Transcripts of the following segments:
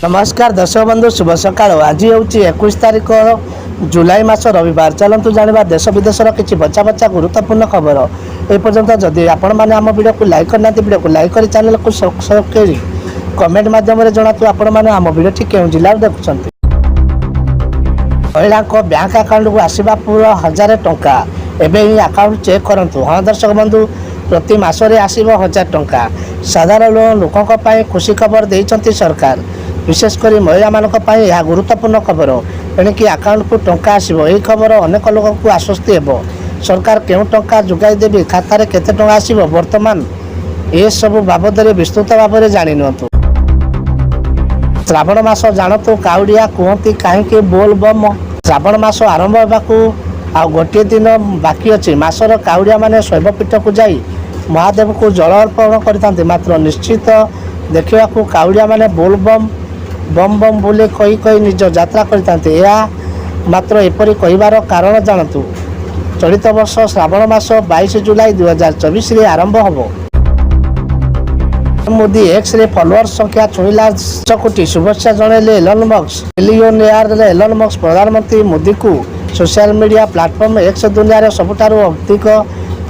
नमस्कार दर्शक बंधु शुभ सकाळ। आज हूँ 21 तारिख जुलाई मास रविवार। चलतु जाना देश विदेशर किसी बचा बचा गुरुत्वपूर्ण खबर। एपर्यंत जदि आपण मैंने आम वीडियो को लाइक करना वीडियो को लाइक कर चैनल को सब्सक्राइब करी कमेंट माध्यम जनातु आपण मैंने आम वीडियो क्यों जिले देखुं। महिला बैंक आकाउंट को आसवा पूरा 1000 टंका एवं आकाउंट चेक करूँ। हाँ दर्शक बंधु प्रति मासरे आसव 1000 टंका। साधारण लोकों खुशी खबर देती सरकार। विशेषकर महिला मानक यह गुरुत्वपूर्ण खबर। एणिकी आकाउंट को टंका आसव यही खबर अनेक लोक को आश्वस्ति हेब। सरकार क्यों टंका जोगाई देवी खातार केते टंका आसव वर्तमान ए सब बाबद विस्तृत भाव में जाणी नियंतु। श्रावण मास जानतु काउडिया कहती कहीं बोल बम। श्रावण मास आरंभ होगा गोटे दिन बाकी अच्छी। मासर काउडिया माने शैवपीठ को जाई महादेव को जल अर्पण करते। मात्र निश्चित देखा काउडिया माने बोल बम बम बम बोले कही कही निज यात्रा करते। मात्र एपरी कहबार कारण जानतु। चलित वर्ष श्रावण मास 22 जुलाई 2024 रे आरंभ होबो। मोदी एक्स रे फॉलोअर संख्या छुईला 100 कोटी। शुभेच्छा जनइले Elon Musk. Billionaire Elon Musk प्रधानमंत्री मोदी को सोशल मीडिया प्लेटफॉर्म एक्स दुनिया सबुठारु अधिक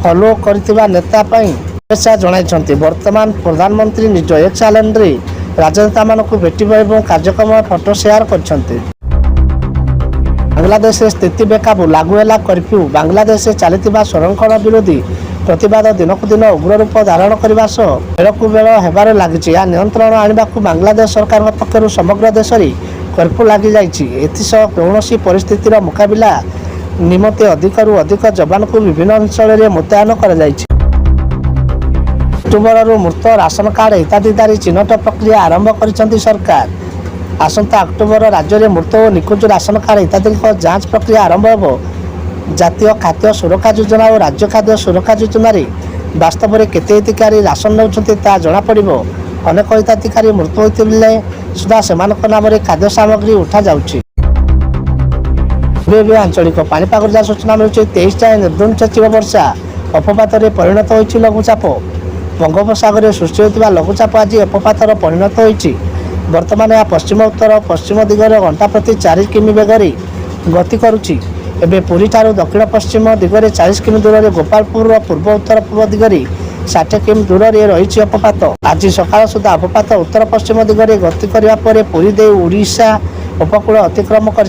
फॉलो करथिबा नेता पई शुभेच्छा जणाइछन्ति। वर्तमान प्रधानमंत्री निज एक्स हैंडल राजनेता मानक भेटिबा एवं कार्यक्रम फोटो शेयर करछन्ति। बांग्लादेश स्थिति बेकाबू लागू है कर्फ्यू। बांग्लादेश चलता संरक्षण विरोधी प्रतिवाद दिनकू दिन उग्र रूप धारण करने बेलू बेल होबार लगी। नियंत्रण आने को बांग्लादेश सरकार पक्षर समग्र देश में कर्फ्यू लगी जासह कौन परिस्थितिर मुकाबला निमंते अधिकरू अधिक जवान को विभिन्न अंचल में मुतयन कर। अक्टोबर मृत राशन कार्ड हिताधिकारी चिन्हट प्रक्रिया आरंभ कर सरकार। आसंता अक्टोबर राज्य में मृत और निखोज राशन कार्ड हिताधिकारी जांच प्रक्रिया आरंभ हो। जातीय खाद्य सुरक्षा योजना और राज्य खाद्य सुरक्षा योजन वास्तव में केते हिताधिकारी राशन नौकरी जमापड़। अनेक हिताधिकारी मृत होते सुधा से नाम खाद्य सामग्री उठा जाउछि। आंचलिक पाणीपाग जहाँ सूचना मिलूँ 23 जाए निर्धूम चेचिव वर्षा अपपात परिणत होती लघुचाप। बंगोपसागर सृष्टि होता लघुचाप आज अपपातर परिणत होती। वर्तमान यह पश्चिम उत्तर पश्चिम दिगरे घंटा प्रति 4 किमी बेगर गति करुच्ची। एवं पुरी ठारू दक्षिण पश्चिम दिगरे 40 किमी दूर में गोपालपुर पूर्व उत्तर पूर्व दिगरे 60 किमी दूर में रही अपपात। आज सकाल सुधा अपपात उत्तर पश्चिम दिगरे गति करने पुरी दे ओडिशा उपकूल अतिक्रम कर